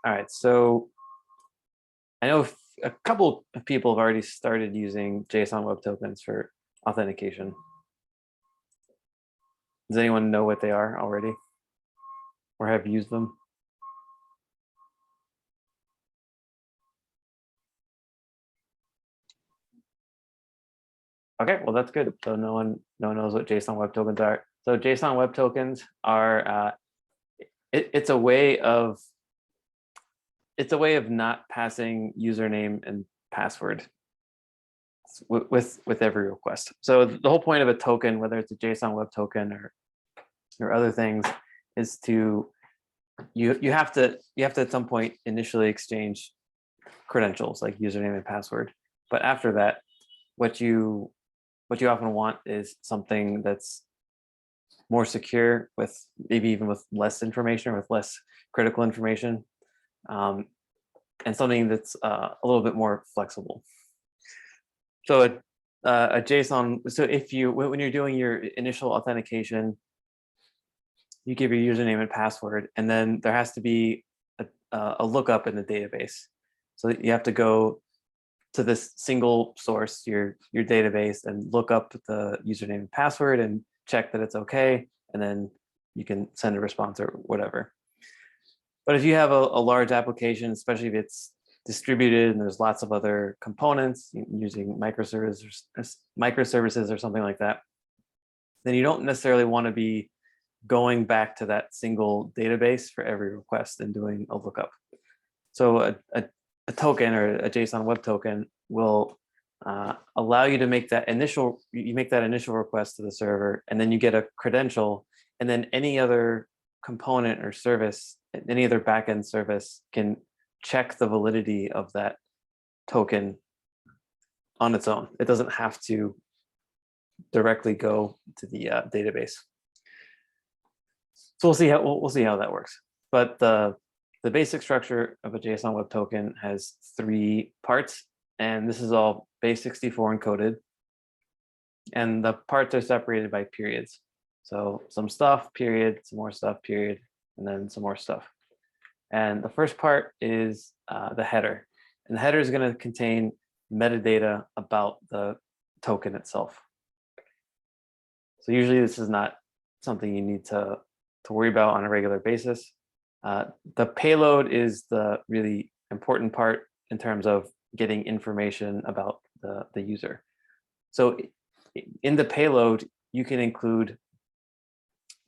All right, so I know a couple of people have already started using JSON Web Tokens for authentication. Does anyone know what they are already or have used them? Okay, well, that's good. So no one knows what JSON Web Tokens are. So JSON Web Tokens are it's a way of not passing username and password with every request. So the whole point of a token, whether it's a JSON Web Token or other things, is to you have to at some point initially exchange credentials like username and password. But after that, what you often want is something that's more secure, with maybe even with less information or with less critical information, and something that's a little bit more flexible. So a JSON. So when you're doing your initial authentication, you give your username and password, and then there has to be a lookup in the database. So you have to go to this single source, your database, and look up the username and password and check that it's okay, and then you can send a response or whatever. But if you have a large application, especially if it's distributed and there's lots of other components using microservices or something like that, then you don't necessarily want to be going back to that single database for every request and doing a lookup. So a token or a JSON Web Token will allow you to make that initial request to the server, and then you get a credential, and then any other component or service, any other backend service can check the validity of that token on its own. It doesn't have to directly go to the database. So we'll see how that works. But the basic structure of a JSON Web Token has 3 parts, and this is all base64 encoded. And the parts are separated by periods. So some stuff, period, some more stuff, period, and then some more stuff. And the first part is the header. And the header is going to contain metadata about the token itself. So usually this is not something you need to worry about on a regular basis. The payload is the really important part in terms of getting information about the user. So in the payload, you can include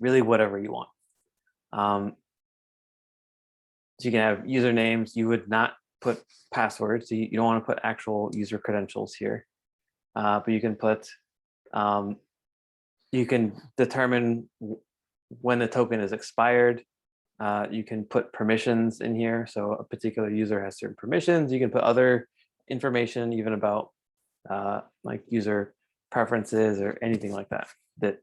really whatever you want. So you can have usernames. You would not put passwords. So you don't want to put actual user credentials here. But you can put, you can determine when the token is expired. You can put permissions in here. So a particular user has certain permissions. You can put other information, even about like user preferences or anything like that, that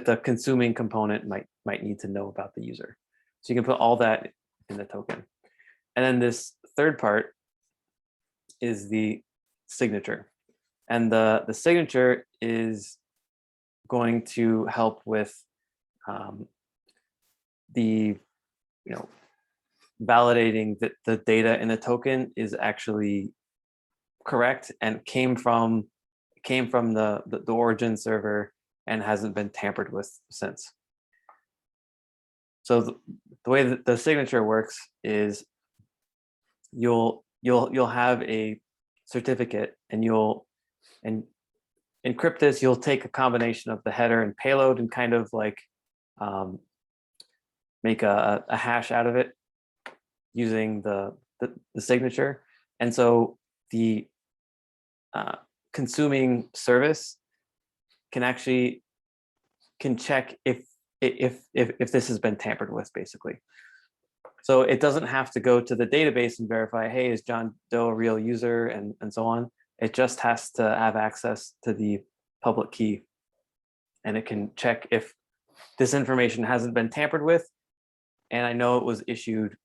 the consuming component might need to know about the user. So you can put all that in the token. And then this third part is the signature. And the signature is going to help with validating that the data in the token is actually correct and came from the origin server and hasn't been tampered with since. So the way that the signature works is you'll have a certificate, and you'll encrypt this. You'll take a combination of the header and payload and kind of like make a hash out of it using the signature. And so the consuming service can check if this has been tampered with, basically. So it doesn't have to go to the database and verify, hey, is John Doe a real user, and so on. It just has to have access to the public key, and it can check if this information hasn't been tampered with, and I know it was issued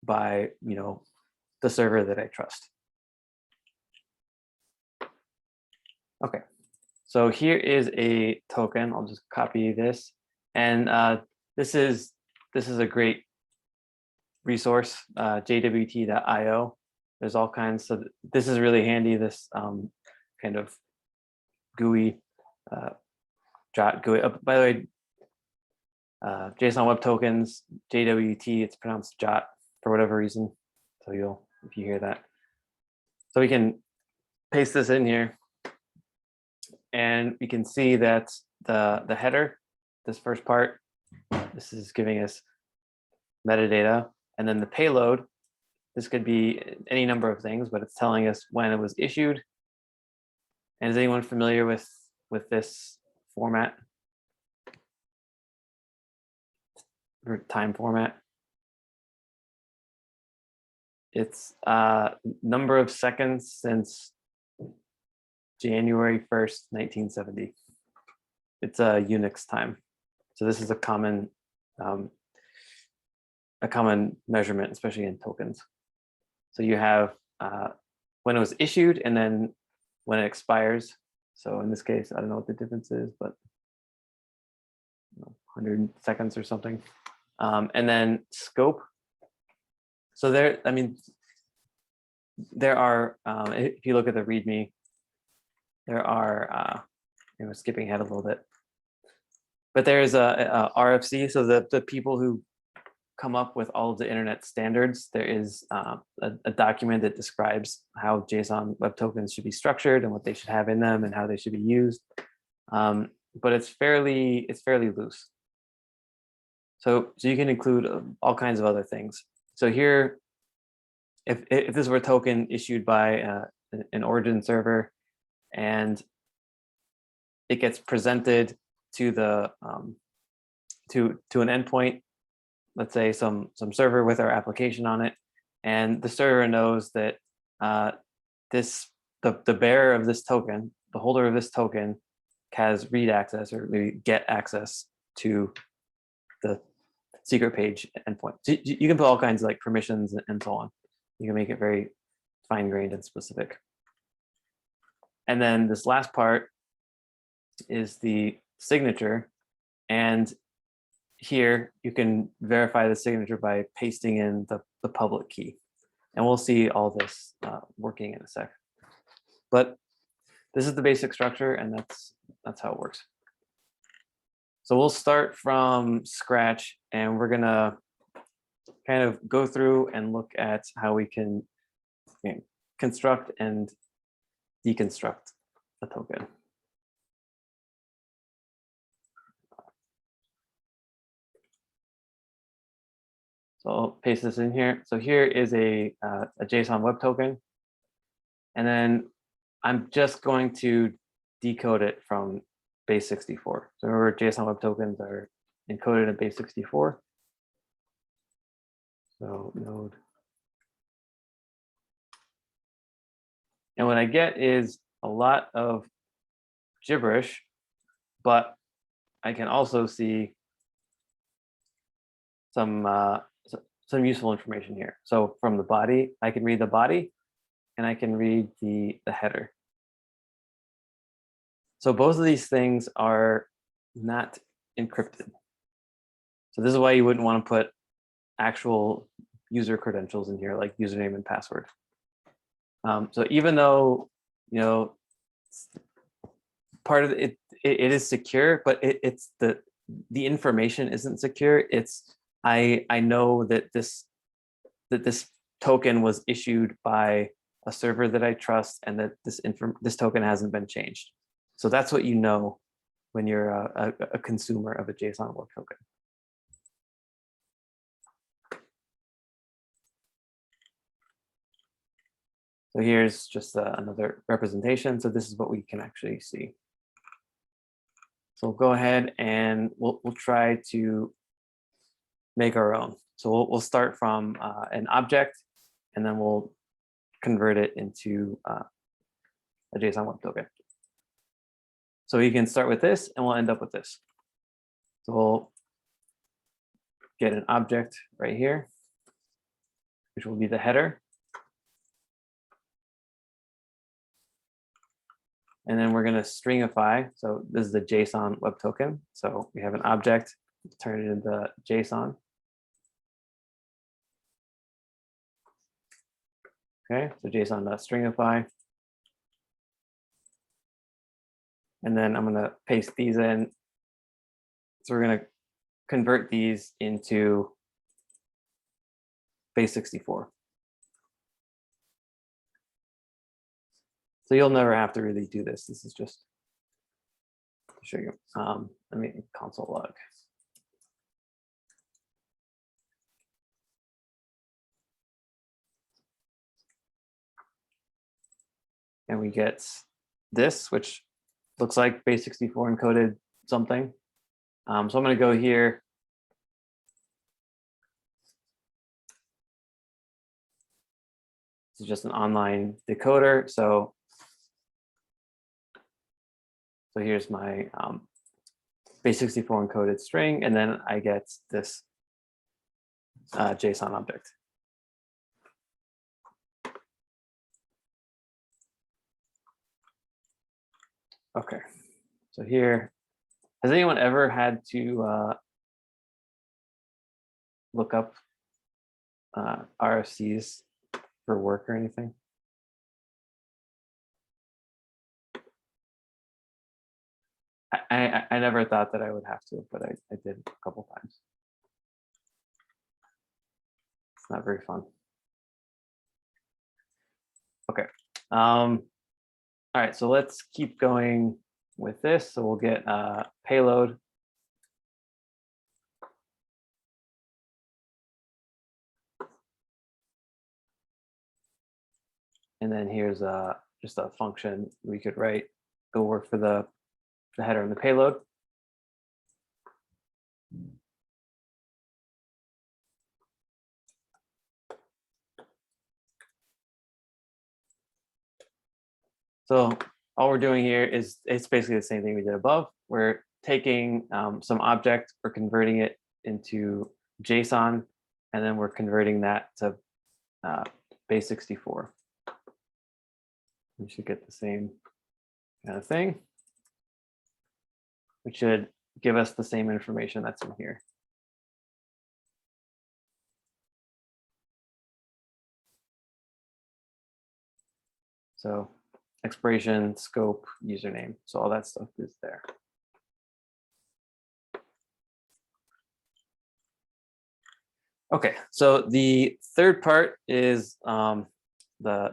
by the server that I trust. Okay, so here is a token. I'll just copy this, and this is a great resource, JWT.io. There's all kinds. So this is really handy, this kind of GUI, JWT GUI. By the way, JSON Web Tokens, JWT, it's pronounced JOT for whatever reason. So you'll, if you hear that. So we can paste this in here, and we can see that the header, this first part, this is giving us metadata, and then the payload, this could be any number of things, but it's telling us when it was issued. And is anyone familiar with this format or time format? It's number of seconds since January 1st, 1970. It's a Unix time. So this is a common measurement, especially in tokens. So you have when it was issued and then when it expires. So in this case, I don't know what the difference is, but 100 seconds or something. And then scope. So there, I mean, there are, if you look at the README, there are, skipping ahead a little bit, but there's a RFC. So the people who come up with all of the internet standards, there is a document that describes how JSON Web Tokens should be structured and what they should have in them and how they should be used. But it's fairly loose. So you can include all kinds of other things. So here, if this were a token issued by an origin server, and it gets presented to the to an endpoint, let's say some server with our application on it, and the server knows that the bearer of this token, the holder of this token, has read access or maybe get access to the secret page endpoint. So you can put all kinds of like permissions and so on. You can make it very fine-grained and specific. And then this last part is the signature. And here you can verify the signature by pasting in the public key. And we'll see all this working in a sec. But this is the basic structure, and that's how it works. So we'll start from scratch, and we're gonna kind of go through and look at how we can construct and deconstruct a token. So I'll paste this in here. So here is a JSON Web Token, and then I'm just going to decode it from base 64. So remember, JSON Web Tokens are encoded in base 64. So node. And what I get is a lot of gibberish, but I can also see some useful information here. So from the body, I can read the body, and I can read the header. So both of these things are not encrypted. So this is why you wouldn't want to put actual user credentials in here, like username and password. So even though, part of it is secure, but it's the information isn't secure. It's I know that this token was issued by a server that I trust, and that this token hasn't been changed. So that's what you know when you're a consumer of a JSON Web Token. So here's just another representation. So this is what we can actually see. So we'll go ahead and we'll try to make our own. So we'll start from an object, and then we'll convert it into a JSON Web Token. So you can start with this, and we'll end up with this. So we'll get an object right here, which will be the header. And then we're going to stringify. So this is the JSON Web Token. So we have an object, turn it into JSON. Okay, so JSON.stringify. And then I'm going to paste these in. So we're going to convert these into base64. So you'll never have to really do this. This is just to show you. Let me console log. And we get this, which looks like base64 encoded something. So I'm going to go here. This is just an online decoder. So here's my base64 encoded string, and then I get this JSON object. Okay, so here, has anyone ever had to look up RFCs for work or anything? I never thought that I would have to, but I did a couple times. It's not very fun. Okay. All right, so let's keep going with this. So we'll get payload. And then here's just a function we could write, go work for the header and the payload. So all we're doing here is it's basically the same thing we did above. We're taking some object, we're converting it into JSON, and then we're converting that to base64. We should get the same kind of thing, which should give us the same information that's in here. So expiration, scope, username. So all that stuff is there. Okay, so the third part is the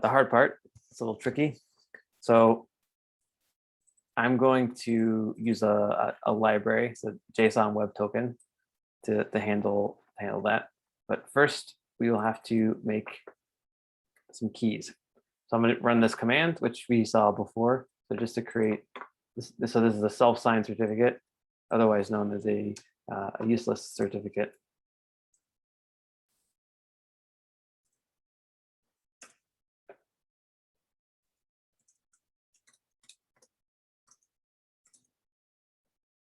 hard part. It's a little tricky. So I'm going to use a library, so JSON Web Token, to handle that. But first, we will have to make some keys. So I'm going to run this command, which we saw before. So just to create this, so this is a self-signed certificate, otherwise known as a useless certificate.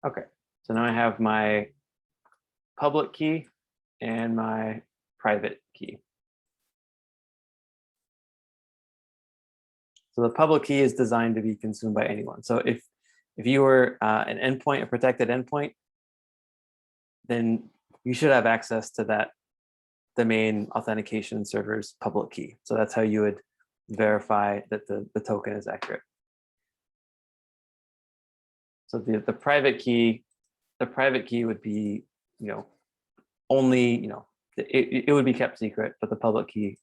Okay, so now I have my public key and my private key. So the public key is designed to be consumed by anyone. So if you were an endpoint, a protected endpoint, then you should have access to that domain authentication server's public key. So that's how you would verify that the token is accurate. So the private key would be, only, it would be kept secret, but the public key,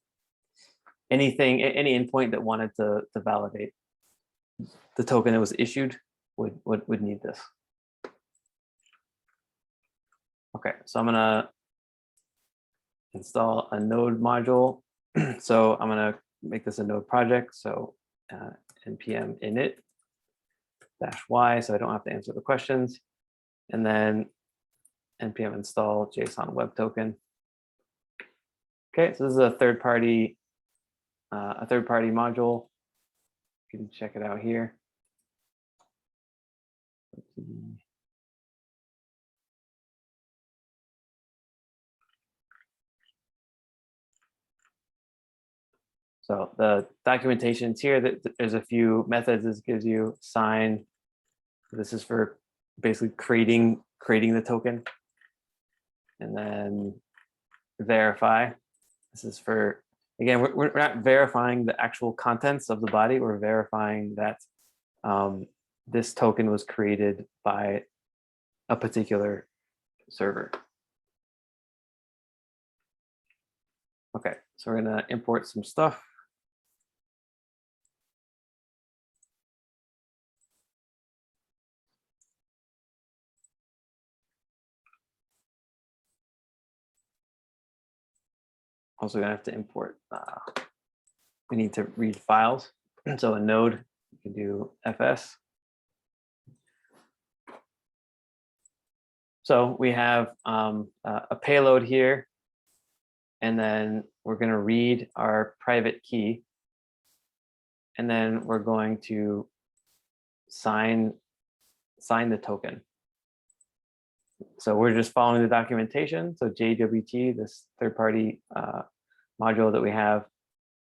any endpoint that wanted to validate the token that was issued would need this. Okay, so I'm gonna install a node module. So I'm gonna make this a node project. So npm init -y, so I don't have to answer the questions. And then npm install JSON Web Token. Okay, so this is a third-party module. You can check it out here. So the documentation's here. There's a few methods this gives you. Sign. This is for basically creating the token. And then verify. This is for again, we're not verifying the actual contents of the body. We're verifying that this token was created by a particular server. Okay, so we're going to import some stuff. Also going to have to import, we need to read files. So a node, you can do fs. So we have a payload here, and then we're going to read our private key, and then we're going to sign the token. So we're just following the documentation. So JWT, this third-party module that we have,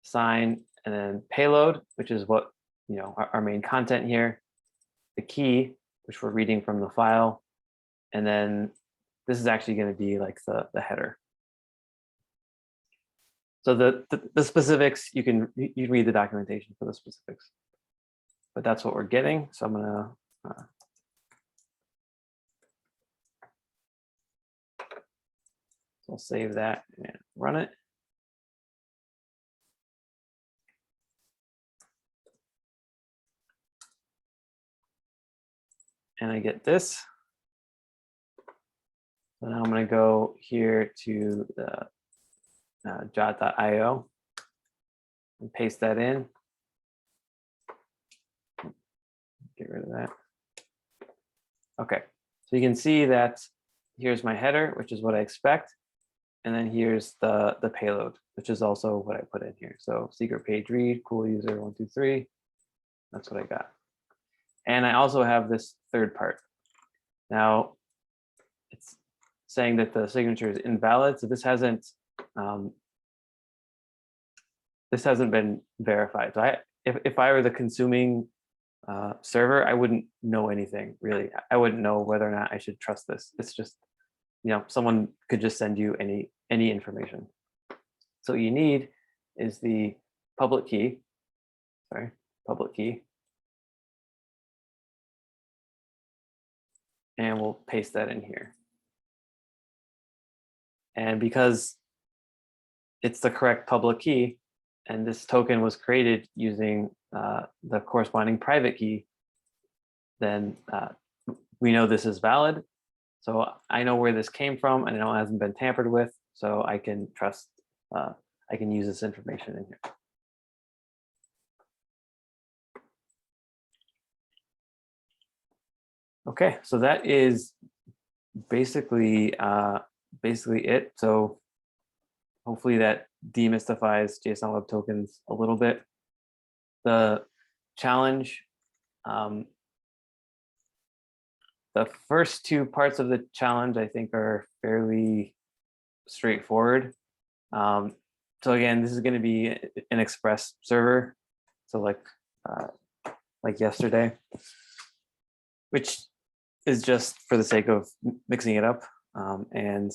sign, and then payload, which is what, you know, our main content here, the key, which we're reading from the file, and then this is actually going to be like the header. So the specifics, you can read the documentation for the specifics, but that's what we're getting. So I'm gonna we'll save that and run it. And I get this. So now I'm going to go here to the jot.io and paste that in. Get rid of that. Okay, so you can see that here's my header, which is what I expect. And then here's the payload, which is also what I put in here. So secret page read, cool user 123. That's what I got. And I also have this third part. Now it's saying that the signature is invalid. So this hasn't been verified. So if I were the consuming server, I wouldn't know anything really. I wouldn't know whether or not I should trust this. It's just, you know, someone could just send you any information. So what you need is the public key. Sorry, public key. And we'll paste that in here. And because it's the correct public key, and this token was created using the corresponding private key, then we know this is valid. So I know where this came from, and I know it hasn't been tampered with, so I can trust, I can use this information in here. Okay, so that is basically it. So hopefully that demystifies JSON Web Tokens a little bit. The challenge, the first two parts of the challenge, I think, are fairly straightforward. So again, this is going to be an Express server, so like yesterday, which is just for the sake of mixing it up, and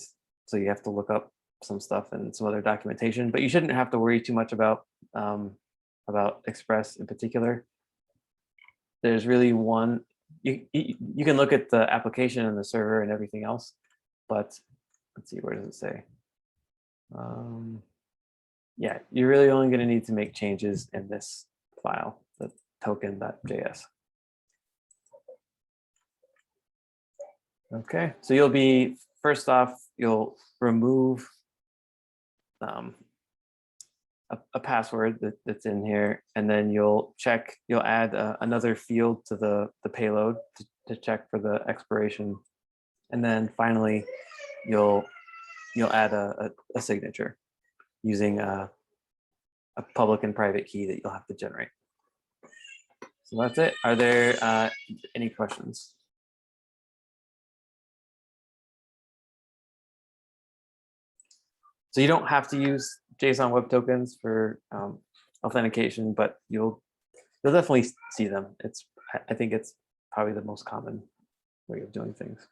so you have to look up some stuff and some other documentation, but you shouldn't have to worry too much about Express in particular. There's really one, you can look at the application and the server and everything else, but let's see, where does it say? Yeah, you're really only going to need to make changes in this file, the token.js. Okay, so you'll be, first off, you'll remove a password that's in here, and then you'll add another field to the payload to check for the expiration, and then finally you'll add a signature using a public and private key that you'll have to generate. So that's it. Are there any questions? So you don't have to use JSON Web Tokens for authentication, but you'll definitely see them. I think it's probably the most common way of doing things.